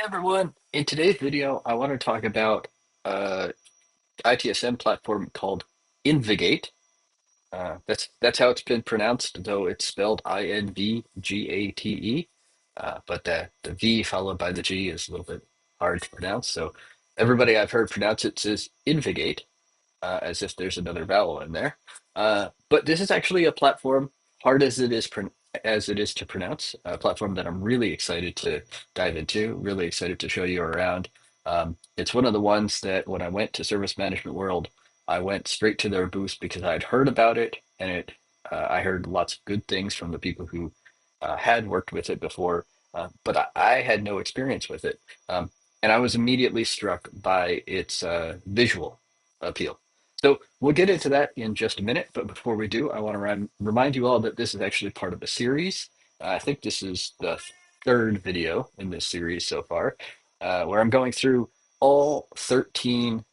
Hey everyone, in today's video, I want to talk about ITSM platform called InvGate. That's how it's been pronounced, though it's spelled InvGate. But the V followed by the G is a little bit hard to pronounce. So everybody I've heard pronounce it says InvGate, as if there's another vowel in there. But this is actually a platform, hard as it is to pronounce, a platform that I'm really excited to dive into, really excited to show you around. It's one of the ones that when I went to Service Management World, I went straight to their booth because I'd heard about it, and I heard lots of good things from the people who had worked with it before, but I had no experience with it. And I was immediately struck by its visual appeal. So we'll get into that in just a minute, but before we do, I want to remind you all that this is actually part of a series. I think this is the third video in this series so far, where I'm going through all 13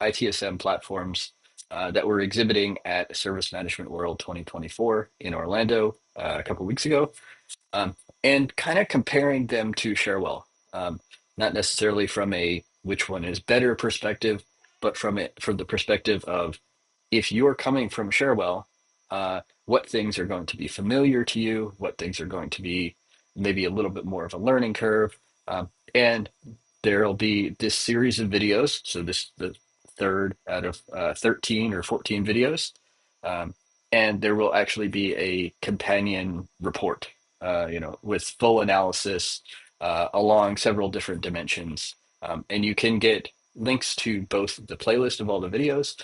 ITSM platforms that were exhibiting at Service Management World 2024 in Orlando a couple weeks ago, and kind of comparing them to Cherwell. Um, Not necessarily from a which one is better perspective, but from the perspective of if you're coming from Cherwell, what things are going to be familiar to you, what things are going to be maybe a little bit more of a learning curve, and there'll be this series of videos. So this the third out of 13 or 14 videos. Um, and there will actually be a companion report, with full analysis along several different dimensions. And you can get links to both the playlist of all the videos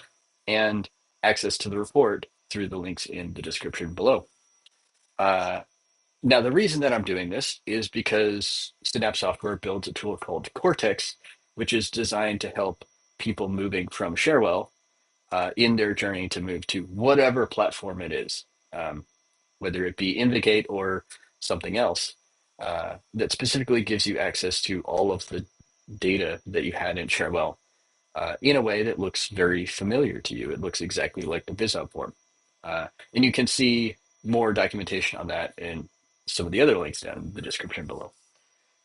and access to the report through the links in the description below. Uh, Now, the reason that I'm doing this is because Synapse Software builds a tool called CORTEX, which is designed to help people moving from Cherwell in their journey to move to whatever platform it is, whether it be InvGate or something else, that specifically gives you access to all of the data that you had in Cherwell in a way that looks very familiar to you. It looks exactly like the BizHub form. And you can see more documentation on that in some of the other links down in the description below.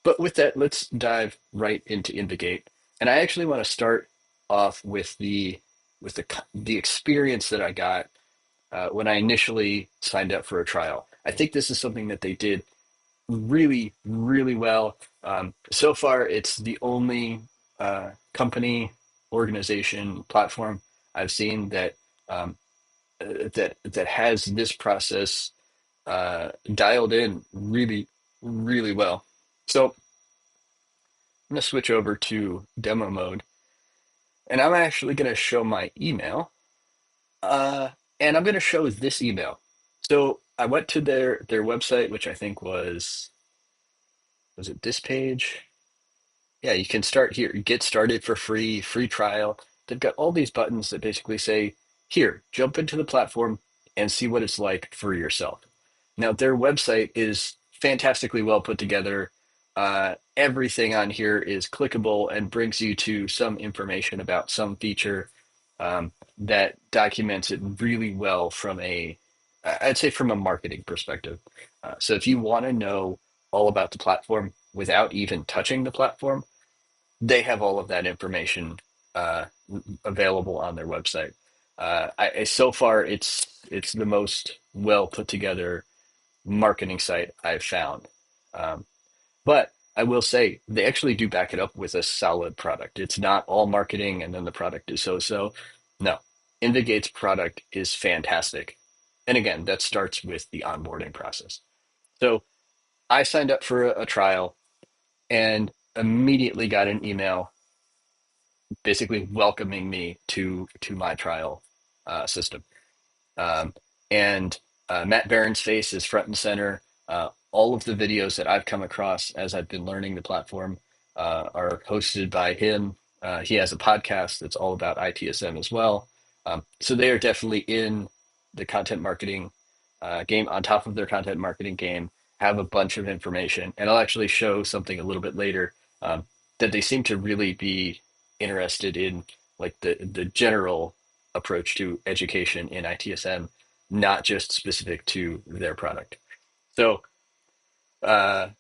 But with that, let's dive right into InvGate. And I actually want to start off with the experience that I got when I initially signed up for a trial. I think this is something that they did really, really well. So far, it's the only company, organization, platform I've seen that has this process dialed in really, really well. So I'm going to switch over to demo mode, and I'm actually going to show my email, uh, and I'm going to show this email. So I went to their website, which I think was it this page? Yeah, you can start here. Get started for free, free trial. They've got all these buttons that basically say, here, jump into the platform and see what it's like for yourself. Now, their website is fantastically well put together. Everything on here is clickable and brings you to some information about some feature that documents it really well I'd say from a marketing perspective. So if you want to know all about the platform without even touching the platform, they have all of that information uh, available on their website. So far, it's the most well put together marketing site I've found. Um, but I will say they actually do back it up with a solid product. It's not all marketing and then the product is so-so. No, InvGate's product is fantastic. And again, that starts with the onboarding process. So I signed up for a trial and immediately got an email basically welcoming me to my trial system. Um, and Matt Barron's face is front and center. All of the videos that I've come across as I've been learning the platform are hosted by him. He has a podcast that's all about ITSM as well. So they are definitely in the content marketing game, on top of their content marketing game, have a bunch of information. And I'll actually show something a little bit later that they seem to really be interested in, like the general approach to education in ITSM, not just specific to their product. So uh,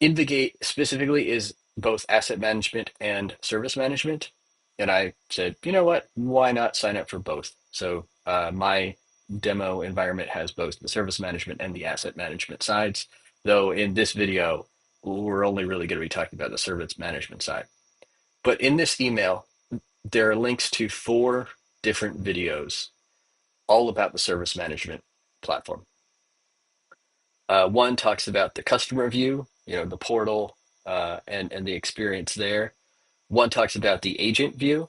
InvGate specifically is both asset management and service management. And I said, you know what? Why not sign up for both? So my demo environment has both the service management and the asset management sides. Though in this video, we're only really going to be talking about the service management side. But in this email, there are links to four different videos all about the service management platform. One talks about the customer view, the portal, and the experience there. One talks about the agent view,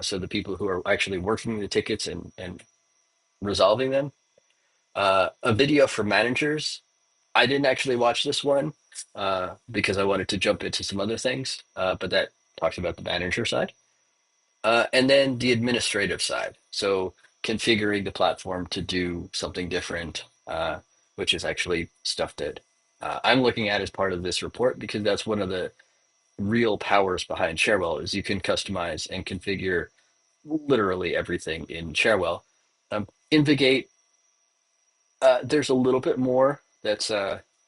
so the people who are actually working the tickets and resolving them. A video for managers. I didn't actually watch this one because I wanted to jump into some other things, but that talks about the manager side. And then the administrative side. So configuring the platform to do something different, which is actually stuff that I'm looking at as part of this report because that's one of the real powers behind Cherwell is you can customize and configure literally everything in Cherwell. InvGate, there's a little bit more that's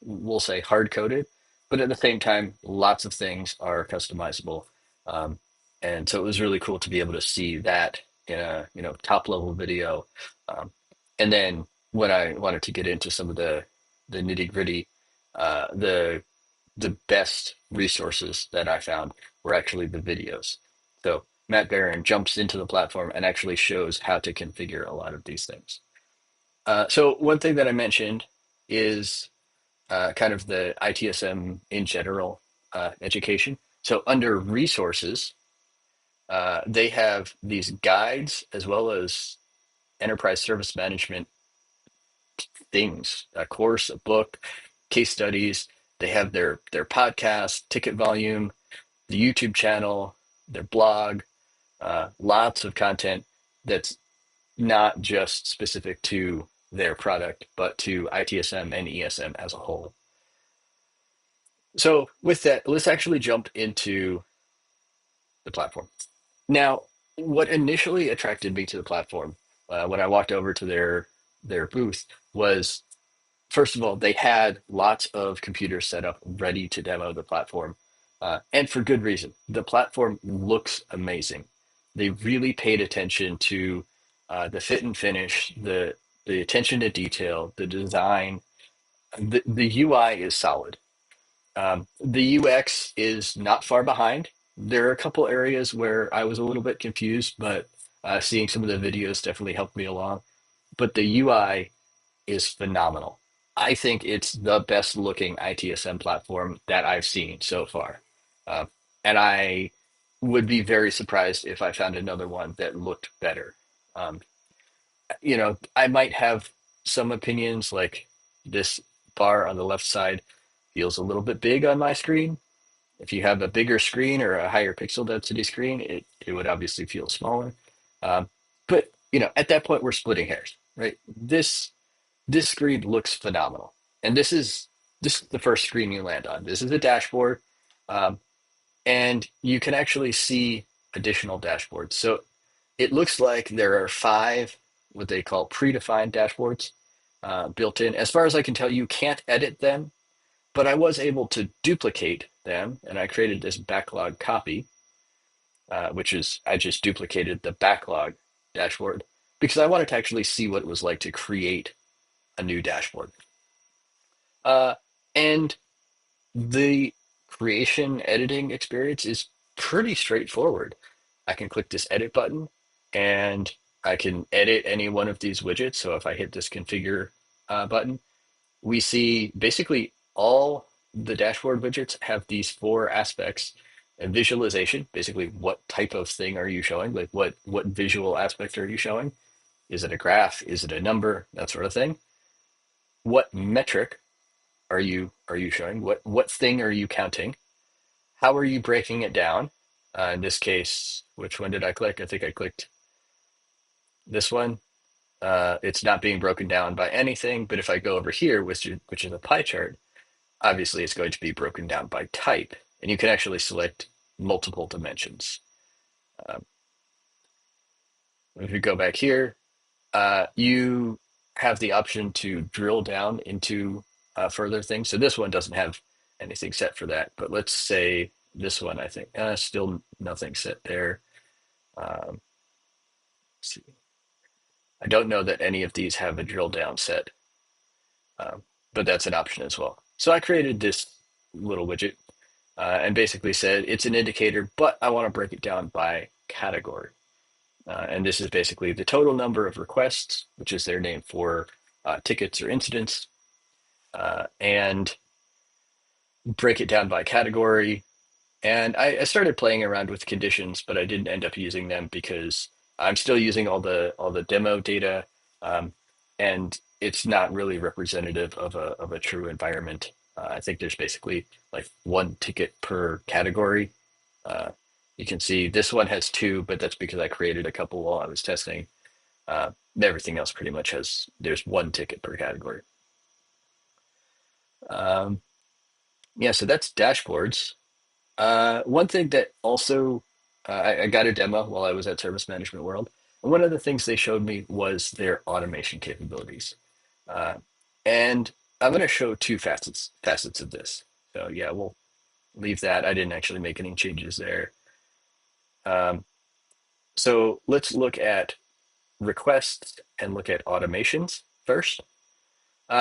we'll say hard coded, but at the same time, lots of things are customizable. Um, and so it was really cool to be able to see that in a top level video. Um, and then when I wanted to get into some of the nitty gritty, the best resources that I found were actually the videos. So Matt Barron jumps into the platform and actually shows how to configure a lot of these things. So one thing that I mentioned is kind of the ITSM in general education. So under resources, they have these guides as well as enterprise service management things, a course, a book, case studies. They have their podcast, ticket volume, the YouTube channel, their blog, lots of content that's not just specific to their product, but to ITSM and ESM as a whole. So with that, let's actually jump into the platform. Now, what initially attracted me to the platform when I walked over to their booth was, first of all, they had lots of computers set up ready to demo the platform, and for good reason. The platform looks amazing. They really paid attention to the fit and finish, the attention to detail, the design. The UI is solid. The UX is not far behind. There are a couple areas where I was a little bit confused, but seeing some of the videos definitely helped me along. But the UI is phenomenal. I think it's the best looking ITSM platform that I've seen so far. Uh, and I would be very surprised if I found another one that looked better. Um, I might have some opinions like this bar on the left side feels a little bit big on my screen. If you have a bigger screen or a higher pixel density screen, it would obviously feel smaller. But at that point, we're splitting hairs, right? This screen looks phenomenal, and this is the first screen you land on. This is a dashboard, um, and you can actually see additional dashboards. So it looks like there are five what they call predefined dashboards built in. As far as I can tell, you can't edit them, but I was able to duplicate them, and I created this backlog copy, which is I just duplicated the backlog dashboard because I wanted to actually see what it was like to create a new dashboard. Uh, and the creation editing experience is pretty straightforward. I can click this edit button and I can edit any one of these widgets. So if I hit this configure button, we see basically all the dashboard widgets have these four aspects. And visualization, basically what type of thing are you showing? Like what visual aspect are you showing? Is it a graph? Is it a number? That sort of thing. What metric are you showing? What thing are you counting? How are you breaking it down? In this case, which one did I click? I think I clicked this one. It's not being broken down by anything, but if I go over here, which is a pie chart, obviously it's going to be broken down by type, and you can actually select multiple dimensions. Um, if you go back here, you have the option to drill down into further things. So this one doesn't have anything set for that. But let's say this one, I think, still nothing set there. Let's see. I don't know that any of these have a drill down set, um, but that's an option as well. So I created this little widget and basically said it's an indicator, but I want to break it down by category. And this is basically the total number of requests, which is their name for tickets or incidents, and break it down by category. And I started playing around with conditions, but I didn't end up using them because I'm still using all the demo data, um, and it's not really representative of a true environment. I think there's basically like one ticket per category. Uh, you can see this one has two, but that's because I created a couple while I was testing. Everything else pretty much there's one ticket per category. Um, yeah, so that's dashboards. One thing that also I got a demo while I was at Service Management World, and one of the things they showed me was their automation capabilities. Uh, and I'm going to show two facets of this. So yeah, we'll leave that. I didn't actually make any changes there. Um, so let's look at requests and look at automations first.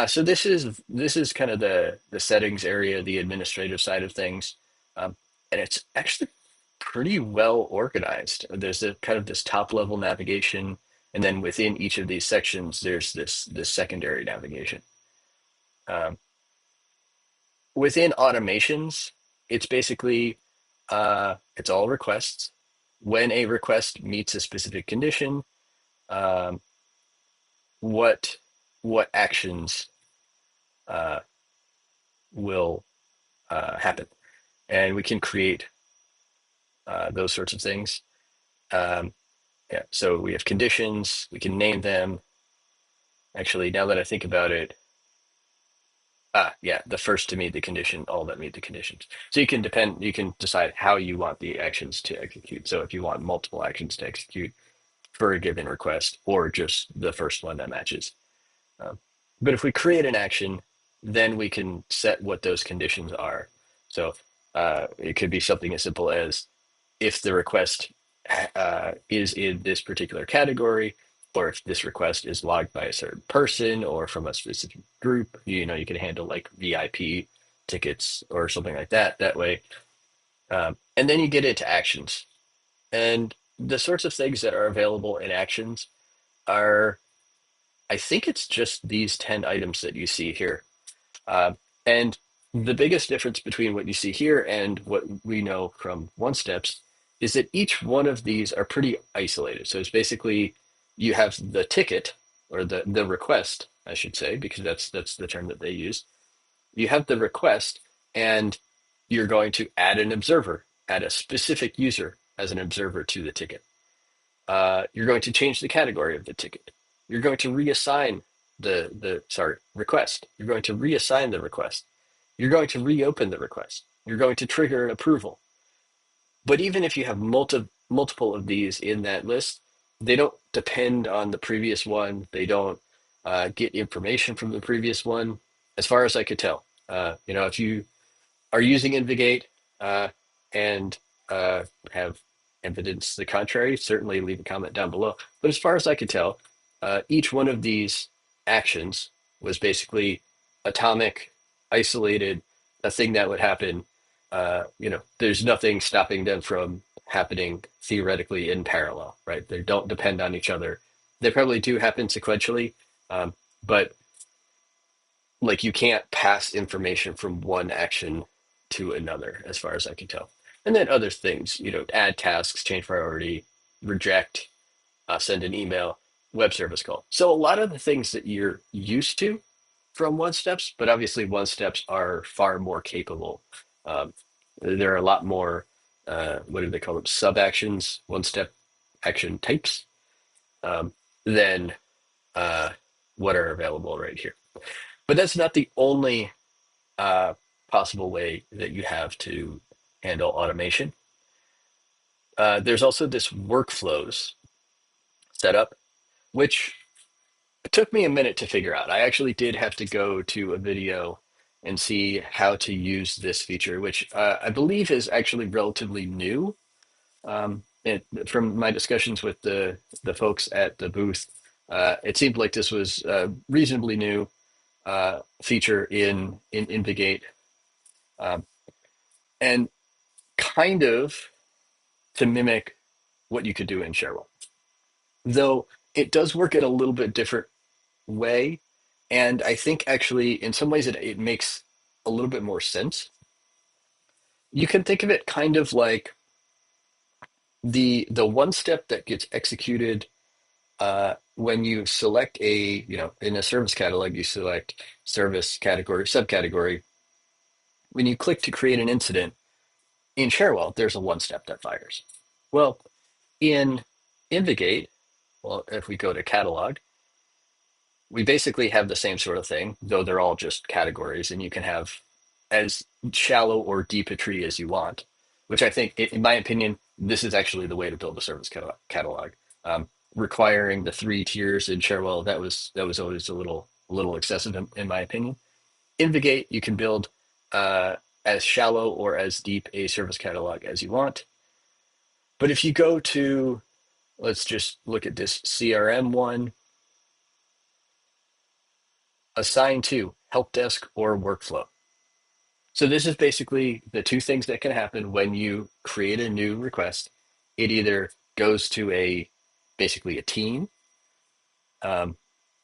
So this is kind of the settings area, the administrative side of things, and it's actually pretty well organized. There's a kind of this top level navigation, and then within each of these sections, there's this secondary navigation. Um, Within automations, it's basically it's all requests. When a request meets a specific condition, um, what what actions uh, will happen, and we can create those sorts of things. Um, yeah, so we have conditions, we can name them. Actually, now that I think about it, yeah, the first to meet the condition, all that meet the conditions. So you can decide how you want the actions to execute. So if you want multiple actions to execute for a given request, or just the first one that matches. Um, but if we create an action, then we can set what those conditions are. So it could be something as simple as if the request is in this particular category, or if this request is logged by a certain person or from a specific group, you can handle like VIP tickets or something like that that way. And then you get into actions. And the sorts of things that are available in actions are, I think it's just these 10 items that you see here. Uh, and the biggest difference between what you see here and what we know from one steps is that each one of these are pretty isolated. So it's basically you have the ticket or the request, I should say, because that's the term that they use. You have the request, and you're going to add an observer, add a specific user as an observer to the ticket. You're going to change the category of the ticket. You're going to reassign the request. You're going to reassign the request. You're going to reopen the request. You're going to trigger an approval. But even if you have multiple of these in that list, they don't depend on the previous one. They don't get information from the previous one, as far as I could tell. If you are using InvGate uh, and have evidence to the contrary, certainly leave a comment down below. But as far as I could tell, each one of these actions was basically atomic, isolated, a thing that would happen. There's nothing stopping them from happening theoretically in parallel, right? They don't depend on each other. They probably do happen sequentially, but like you can't pass information from one action to another, as far as I can tell. And then other things, add tasks, change priority, reject, send an email, web service call. So a lot of the things that you're used to from one steps, but obviously one steps are far more capable. Um, there are a lot more, what do they call them? Sub actions, one step action types um, than uh, what are available right here. But that's not the only uh, possible way that you have to handle automation. There's also this workflows setup, which took me a minute to figure out. I actually did have to go to a video and see how to use this feature, which I believe is actually relatively new. From my discussions with the folks at the booth, it seemed like this was a reasonably new feature in InvGate, um, and kind of to mimic what you could do in Cherwell, though it does work in a little bit different way. And I think actually, in some ways, it makes a little bit more sense. You can think of it kind of like the one step that gets executed when you select in a service catalog, you select service category, subcategory. When you click to create an incident in Cherwell, there's a one step that fires. Well, in InvGate, well, if we go to catalog, we basically have the same sort of thing, though they're all just categories, and you can have as shallow or deep a tree as you want, which I think, in my opinion, this is actually the way to build a service catalog. Requiring the three tiers in Cherwell, that was always a little excessive in my opinion. InvGate, you can build as shallow or as deep a service catalog as you want. But if you go to, let's just look at this CRM one, assign to help desk or workflow. So this is basically the two things that can happen when you create a new request. It either goes to basically a team, um,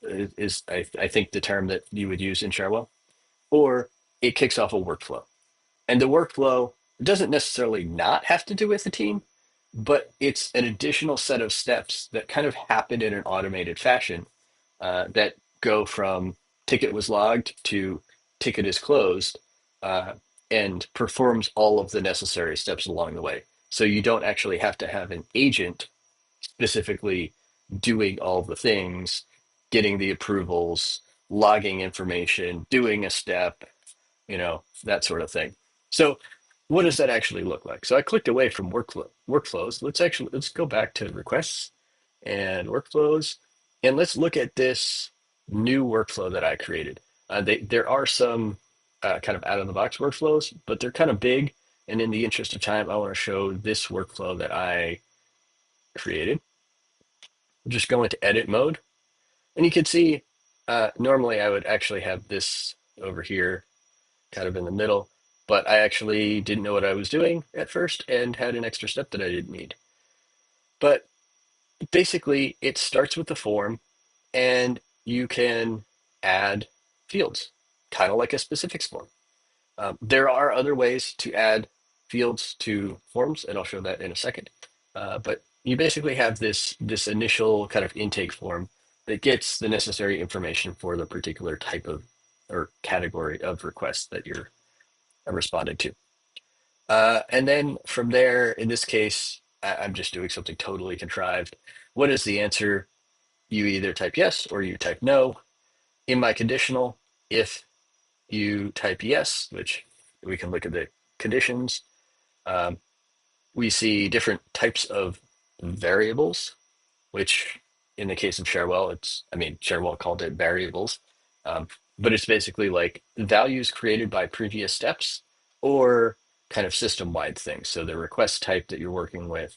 I think the term that you would use in Cherwell, or it kicks off a workflow. And the workflow doesn't necessarily not have to do with the team, but it's an additional set of steps that kind of happen in an automated fashion that go from ticket was logged to ticket is closed, uh, and performs all of the necessary steps along the way. So you don't actually have to have an agent specifically doing all the things, getting the approvals, logging information, doing a step, that sort of thing. So what does that actually look like? So I clicked away from workflows. Let's go back to requests and workflows, and let's look at this new workflow that I created. There are some kind of out of the box workflows, but they're kind of big. And in the interest of time, I want to show this workflow that I created. Just go into edit mode, and you can see normally I would actually have this over here kind of in the middle, but I actually didn't know what I was doing at first and had an extra step that I didn't need. But basically, it starts with the form, and you can add fields, kind of like a specifics form. There are other ways to add fields to forms, and I'll show that in a second. But you basically have this initial kind of intake form that gets the necessary information for the particular type of or category of request that you're responding to. And then from there, in this case, I'm just doing something totally contrived. What is the answer? You either type yes or you type no. In my conditional, if you type yes, which we can look at the conditions, um, we see different types of variables, which in the case of Cherwell, Cherwell called it variables, um, but it's basically like values created by previous steps or kind of system-wide things. So the request type that you're working with,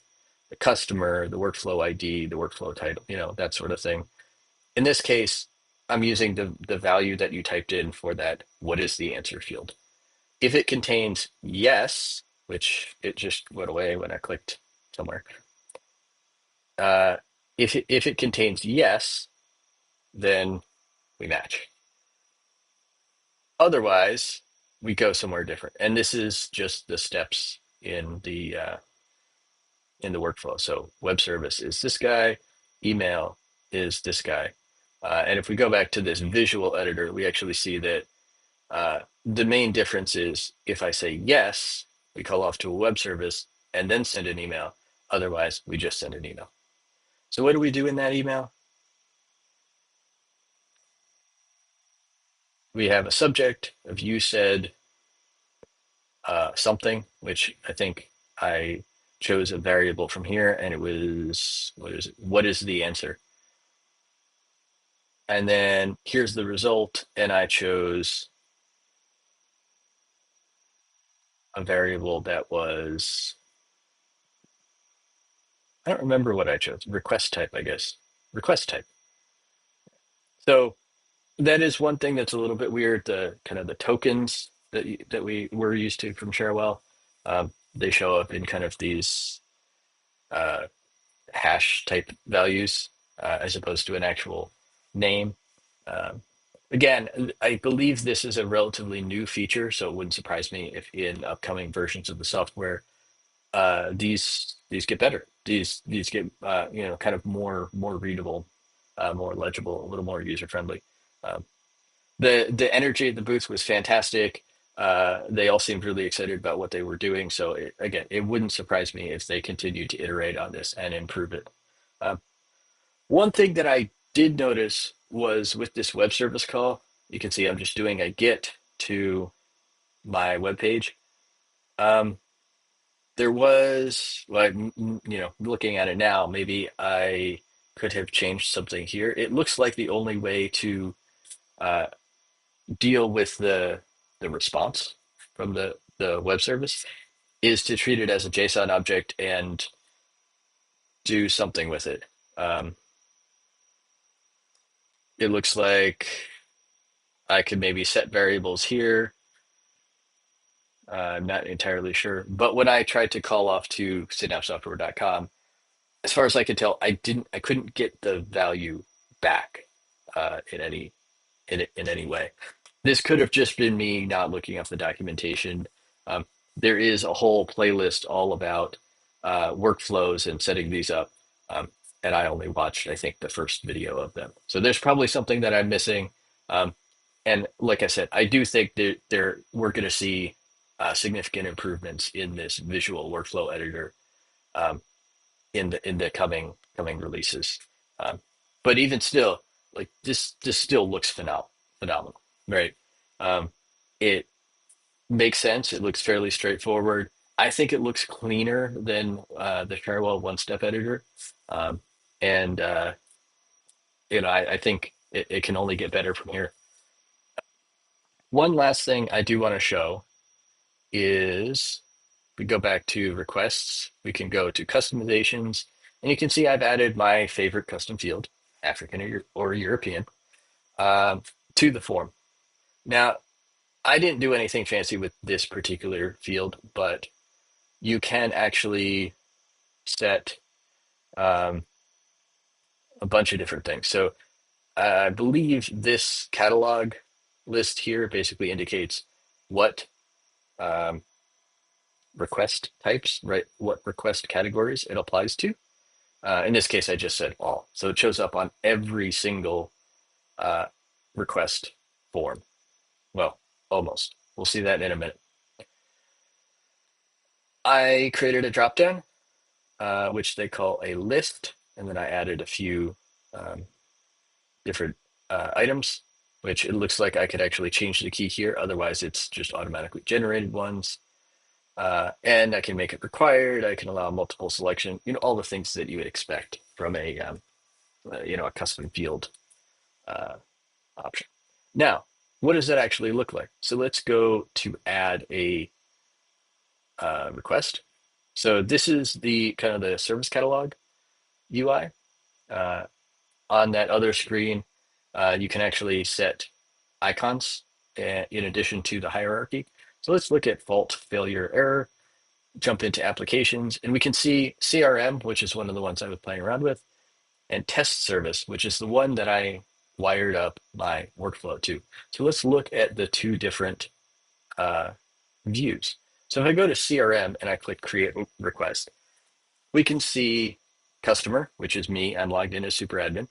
the customer, the workflow ID, the workflow title, that sort of thing. In this case, I'm using the value that you typed in for that what is the answer field. If it contains yes, which it just went away when I clicked somewhere, uh, if it contains yes, then we match. Otherwise, we go somewhere different. And this is just the steps in the workflow. So web service is this guy, email is this guy. And if we go back to this visual editor, we actually see that the main difference is if I say yes, we call off to a web service and then send an email. Otherwise, we just send an email. So what do we do in that email? We have a subject of you said something, which I think I chose a variable from here, and it was, what is it? What is the answer? And then here's the result, and I chose a variable that was, I don't remember what I chose. Request type, I guess. Request type. So that is one thing that's a little bit weird. The kind of the tokens that we were used to from Cherwell, they show up in kind of these uh, hash type values as opposed to an actual name. Um, Again, I believe this is a relatively new feature, so it wouldn't surprise me if in upcoming versions of the software these get better. These get kind of more readable, more legible, a little more user friendly. Um, the energy at the booth was fantastic. They all seemed really excited about what they were doing. So again, it wouldn't surprise me if they continue to iterate on this and improve it. Um, One thing that I did notice was with this web service call, you can see I'm just doing a get to my web page. Um, there was, like, looking at it now, maybe I could have changed something here. It looks like the only way to uh, deal with the response from the web service is to treat it as a JSON object and do something with it. Um, it looks like I could maybe set variables here. I'm not entirely sure, but when I tried to call off to synapsesoftware.com, as far as I could tell, I couldn't get the value back in any way. This could have just been me not looking up the documentation. Um, there is a whole playlist all about workflows and setting these up, and I only watched, I think, the first video of them. So there's probably something that I'm missing. Um, and like I said, I do think that we're going to see significant improvements in this visual workflow editor um, in the coming releases. Um, but even still, like this still looks phenomenal, right? Um, it makes sense. It looks fairly straightforward. I think it looks cleaner than the Cherwell one-step editor, um, and I think it can only get better from here. One last thing I do want to show is we go back to requests. We can go to customizations, and you can see I've added my favorite custom field, African or European, um, to the form. Now, I didn't do anything fancy with this particular field, but you can actually set um, a bunch of different things. So I believe this catalog list here basically indicates what um, request types, right? What request categories it applies to. In this case, I just said all. So it shows up on every single uh, request form. Well, almost. We'll see that in a minute. I created a dropdown, which they call a list, and then I added a few um, different items, which it looks like I could actually change the key here. Otherwise, it's just automatically generated ones. And I can make it required. I can allow multiple selection, all the things that you would expect from a custom field uh, option. Now, what does that actually look like? So let's go to add a request. So this is the kind of the service catalog UI. Uh, on that other screen, you can actually set icons in addition to the hierarchy. So let's look at fault, failure, error, jump into applications, and we can see CRM, which is one of the ones I was playing around with, and test service, which is the one that I wired up my workflow to. So let's look at the two different uh, views. So if I go to CRM and I click create request, we can see customer, which is me. I'm logged in as super admin.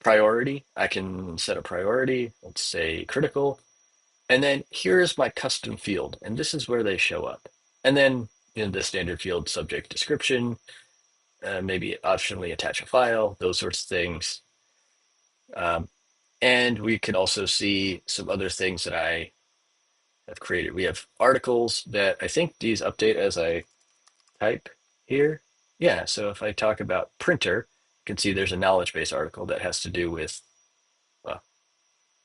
Priority, I can set a priority, let's say critical. And then here's my custom field, and this is where they show up. And then in the standard field, subject description, maybe optionally attach a file, those sorts of things. Um, and we can also see some other things that I have created. We have articles that I think these update as I type here. Yeah, so if I talk about printer, you can see there's a knowledge base article that has to do with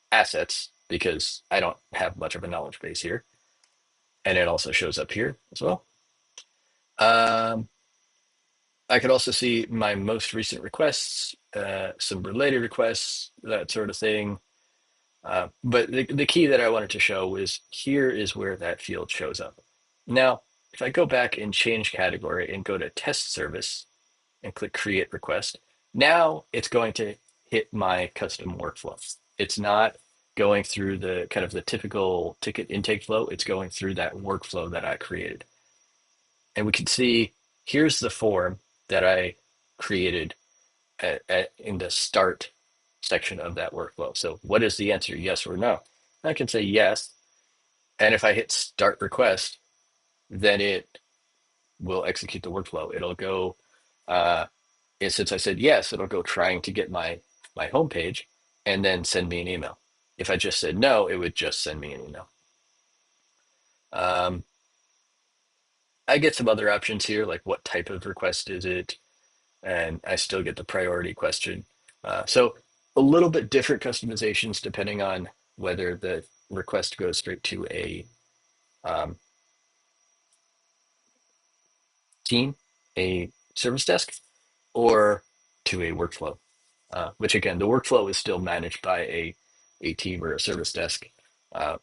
assets because I don't have much of a knowledge base here. and it also shows up here as well. Um, I could also see my most recent requests, some related requests, that sort of thing. But the key that I wanted to show was here is where that field shows up. Now, if I go back and change category and go to test service and click create request, now it's going to hit my custom workflow. It's not going through the kind of the typical ticket intake flow. It's going through that workflow that I created. And we can see here's the form that I created in the start section of that workflow. So what is the answer, yes or no? I can say yes. And if I hit start request, then it will execute the workflow. It'll go, and since I said yes, it'll go trying to get my homepage and then send me an email. If I just said no, it would just send me an email. Um, I get some other options here, like what type of request is it? And I still get the priority question. So a little bit different customizations depending on whether the request goes straight to a um, team, a service desk, or to a workflow, which again, the workflow is still managed by a team or a service desk,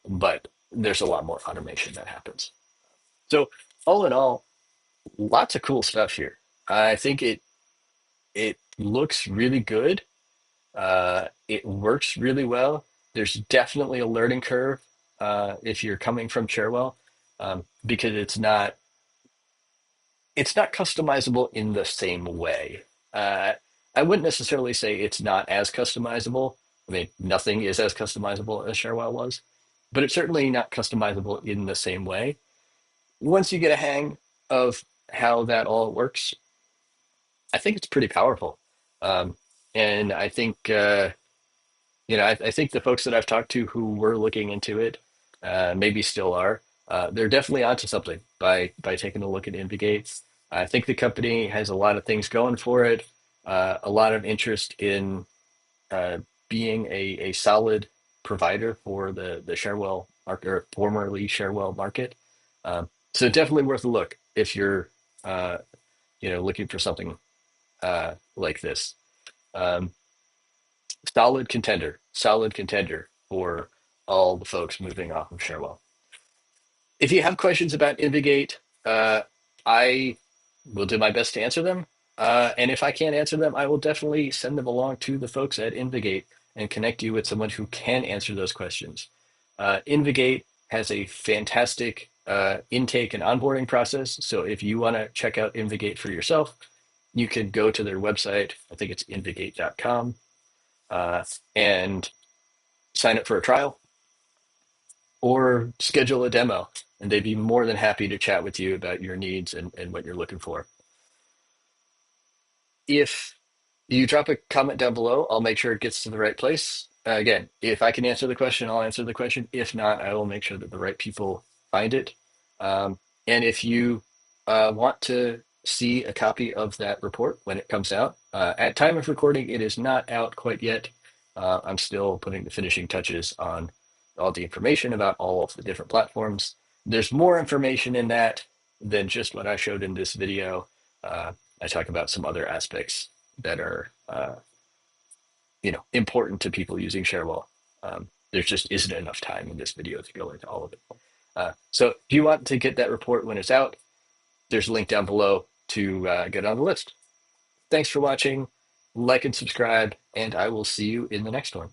but there's a lot more automation that happens. So all in all, lots of cool stuff here. I think it looks really good. It works really well. There's definitely a learning curve if you're coming from Cherwell, because it's not customizable in the same way. Uh, I wouldn't necessarily say it's not as customizable. I mean, nothing is as customizable as Cherwell was, but it's certainly not customizable in the same way. Once you get a hang of how that all works, I think it's pretty powerful. And I think I think the folks that I've talked to who were looking into it, maybe still are, they're definitely onto something by taking a look at InvGate. I think the company has a lot of things going for it, a lot of interest in uh, being a solid provider for the Cherwell market, or formerly Cherwell market. So definitely worth a look if you're uh, looking for something like this. Um, solid contender for all the folks moving off of Cherwell. If you have questions about InvGate, I will do my best to answer them. And if I can't answer them, I will definitely send them along to the folks at InvGate and connect you with someone who can answer those questions. InvGate has a fantastic intake and onboarding process. So if you want to check out InvGate for yourself, you can go to their website. I think it's invigate.com, and sign up for a trial or schedule a demo, and they'd be more than happy to chat with you about your needs and what you're looking for. If you drop a comment down below, I'll make sure it gets to the right place. Again, if I can answer the question, I'll answer the question. If not, I will make sure that the right people find it. And if you want to see a copy of that report when it comes out, at time of recording, it is not out quite yet. I'm still putting the finishing touches on all the information about all of the different platforms. There's more information in that than just what I showed in this video. I talk about some other aspects that are important to people using Cherwell. There just isn't enough time in this video to go into all of it. So if you want to get that report when it's out, there's a link down below to get on the list. Thanks for watching. Like and subscribe, and I will see you in the next one.